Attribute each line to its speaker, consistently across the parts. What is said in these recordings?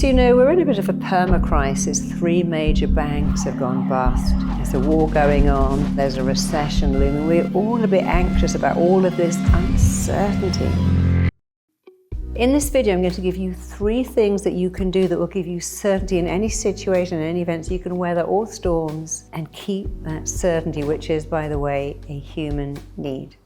Speaker 1: So, we're in a bit of a perma-crisis. 3 major banks have gone bust. There's a war going on. There's a recession looming. We're all a bit anxious about all of this uncertainty. In this video, I'm going to give you 3 things that you can do that will give you certainty in any situation, in any event, so you can weather all storms and keep that certainty, which is, by the way, a human need.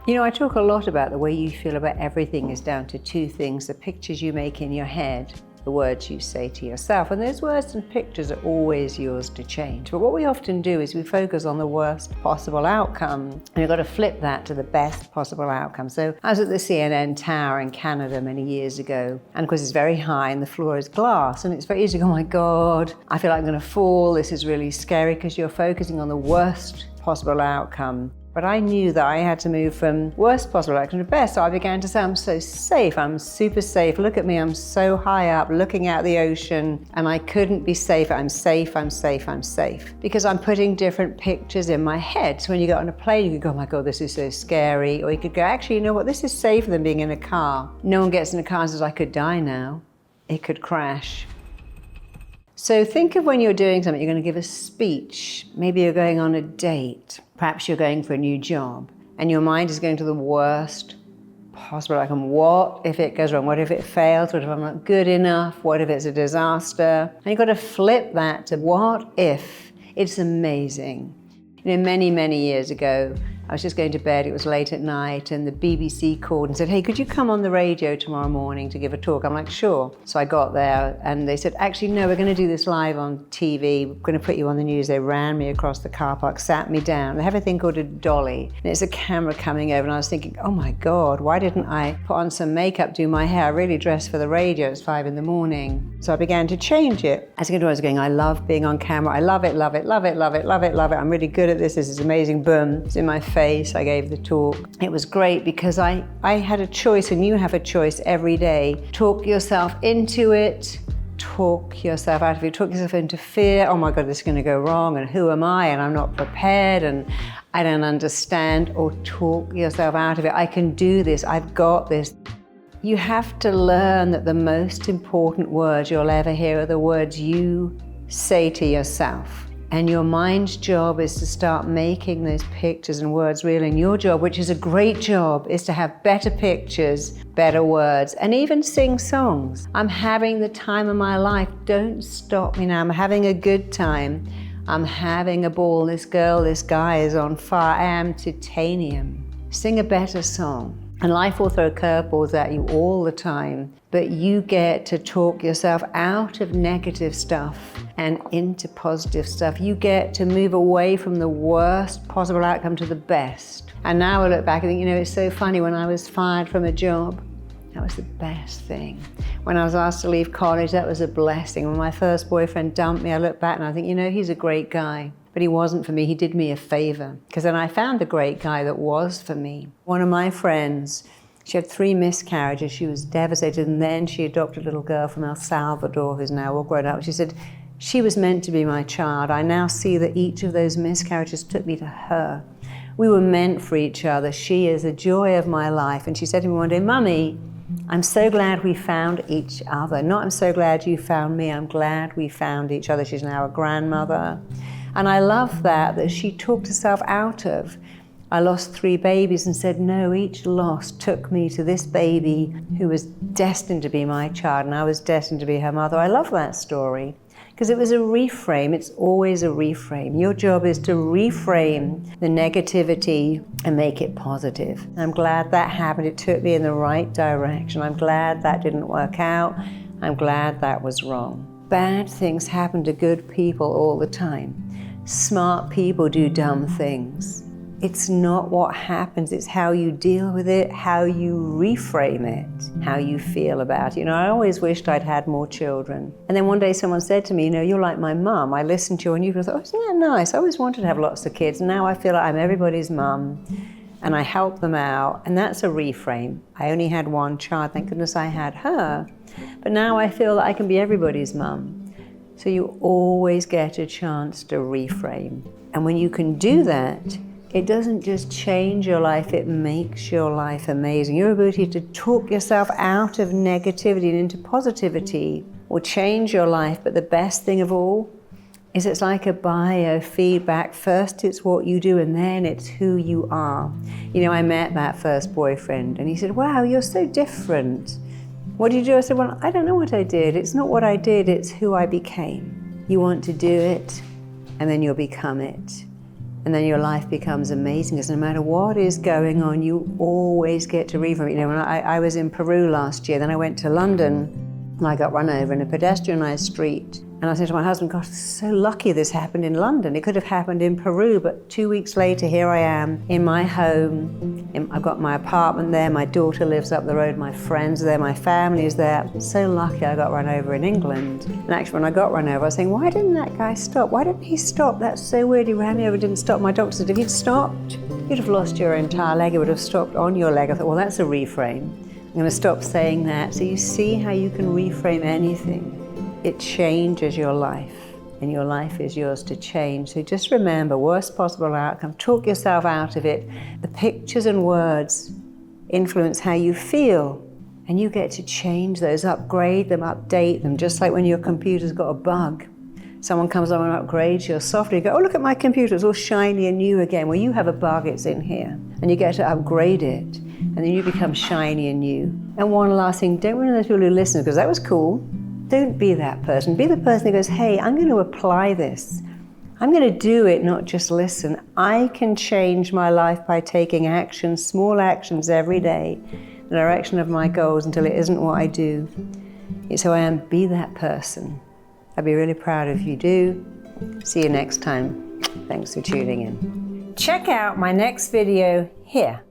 Speaker 1: I talk a lot about the way you feel about everything is down to 2 things: the pictures you make in your head, the words you say to yourself. And those words and pictures are always yours to change. But what we often do is we focus on the worst possible outcome, and you've got to flip that to the best possible outcome. So I was at the CNN Tower in Canada many years ago, and of course it's very high and the floor is glass, and it's very easy to go, oh my God, I feel like I'm going to fall, this is really scary, because you're focusing on the worst possible outcome. But I knew that I had to move from worst possible outcome to best. So I began to say, I'm so safe, I'm super safe. Look at me, I'm so high up, looking out the ocean, and I couldn't be safer. I'm safe, I'm safe, I'm safe. Because I'm putting different pictures in my head. So when you get on a plane, you could go, oh my God, this is so scary. Or you could go, actually, you know what, this is safer than being in a car. No one gets in a car and says, I could die now. It could crash. So think of when you're doing something, you're going to give a speech, maybe you're going on a date, perhaps you're going for a new job, and your mind is going to the worst possible outcome. What if it goes wrong? What if it fails? What if I'm not good enough? What if it's a disaster? And you've got to flip that to what if. It's amazing. Many, many years ago, I was just going to bed, it was late at night, and the BBC called and said, hey, could you come on the radio tomorrow morning to give a talk? I'm like, sure. So I got there and they said, actually, no, we're going to do this live on TV. We're going to put you on the news. They ran me across the car park, sat me down. They have a thing called a dolly, and it's a camera coming over, and I was thinking, oh my God, why didn't I put on some makeup, do my hair? I really dressed for the radio. It's 5 a.m. So I began to change it. As I was going, I love being on camera. I love it, love it, love it, love it, love it, love it. I'm really good at this. This is amazing. Boom. It's in my face. I gave the talk. It was great because I had a choice, and you have a choice every day. Talk yourself into it, talk yourself out of it, talk yourself into fear. Oh my God, this is going to go wrong, and who am I, and I'm not prepared, and I don't understand. Or talk yourself out of it. I can do this. I've got this. You have to learn that the most important words you'll ever hear are the words you say to yourself. And your mind's job is to start making those pictures and words real. And your job, which is a great job, is to have better pictures, better words, and even sing songs. I'm having the time of my life. Don't stop me now. I'm having a good time. I'm having a ball. This girl, this guy is on fire. I am titanium. Sing a better song. And life will throw curveballs at you all the time, but you get to talk yourself out of negative stuff and into positive stuff. You get to move away from the worst possible outcome to the best. And now I look back and think, it's so funny, when I was fired from a job, that was the best thing. When I was asked to leave college, that was a blessing. When my first boyfriend dumped me, I look back and I think, he's a great guy. But he wasn't for me. He did me a favor. Because then I found the great guy that was for me. One of my friends, she had 3 miscarriages. She was devastated. And then she adopted a little girl from El Salvador who's now all grown up. She said, she was meant to be my child. I now see that each of those miscarriages took me to her. We were meant for each other. She is the joy of my life. And she said to me one day, Mummy, I'm so glad we found each other. Not I'm so glad you found me. I'm glad we found each other. She's now a grandmother. And I love that she talked herself out of. I lost 3 babies and said, no, each loss took me to this baby who was destined to be my child, and I was destined to be her mother. I love that story because it was a reframe. It's always a reframe. Your job is to reframe the negativity and make it positive. I'm glad that happened. It took me in the right direction. I'm glad that didn't work out. I'm glad that was wrong. Bad things happen to good people all the time. Smart people do dumb things. It's not what happens, it's how you deal with it, how you reframe it, how you feel about it. I always wished I'd had more children. And then one day someone said to me, you're like my mum. I listened to you and you thought, isn't that nice? I always wanted to have lots of kids. And now I feel like I'm everybody's mum and I help them out. And that's a reframe. I only had 1 child, thank goodness I had her. But now I feel that I can be everybody's mum. So you always get a chance to reframe. And when you can do that, it doesn't just change your life, it makes your life amazing. Your ability to talk yourself out of negativity and into positivity will change your life, but the best thing of all is it's like a biofeedback. First it's what you do and then it's who you are. You know, I met that first boyfriend and he said, wow, you're so different. What did you do? I said, well, I don't know what I did. It's not what I did, it's who I became. You want to do it and then you'll become it. And then your life becomes amazing because no matter what is going on, you always get to reframe. You know, when I was in Peru last year, then I went to London and I got run over in a pedestrianised street. And I said to my husband, gosh, so lucky this happened in London. It could have happened in Peru, but 2 weeks later, here I am in my home. I've got my apartment there, my daughter lives up the road, my friends are there, my family is there. So lucky I got run over in England. And actually, when I got run over, I was saying, why didn't that guy stop? Why didn't he stop? That's so weird, he ran me over, didn't stop. My doctor said, if he'd stopped, you'd have lost your entire leg. It would have stopped on your leg. I thought, well, that's a reframe. I'm going to stop saying that. So you see how you can reframe anything. It changes your life, and your life is yours to change. So just remember, worst possible outcome, talk yourself out of it. The pictures and words influence how you feel, and you get to change those, upgrade them, update them, just like when your computer's got a bug. Someone comes along and upgrades your software, you go, oh, look at my computer, it's all shiny and new again. Well, you have a bug, it's in here, and you get to upgrade it, and then you become shiny and new. And one last thing, don't be one of those people who listen, because that was cool. Don't be that person. Be the person who goes, hey, I'm going to apply this. I'm going to do it, not just listen. I can change my life by taking action, small actions every day, in the direction of my goals until it isn't what I do. It's who I am. Be that person. I'd be really proud if you do. See you next time. Thanks for tuning in. Check out my next video here.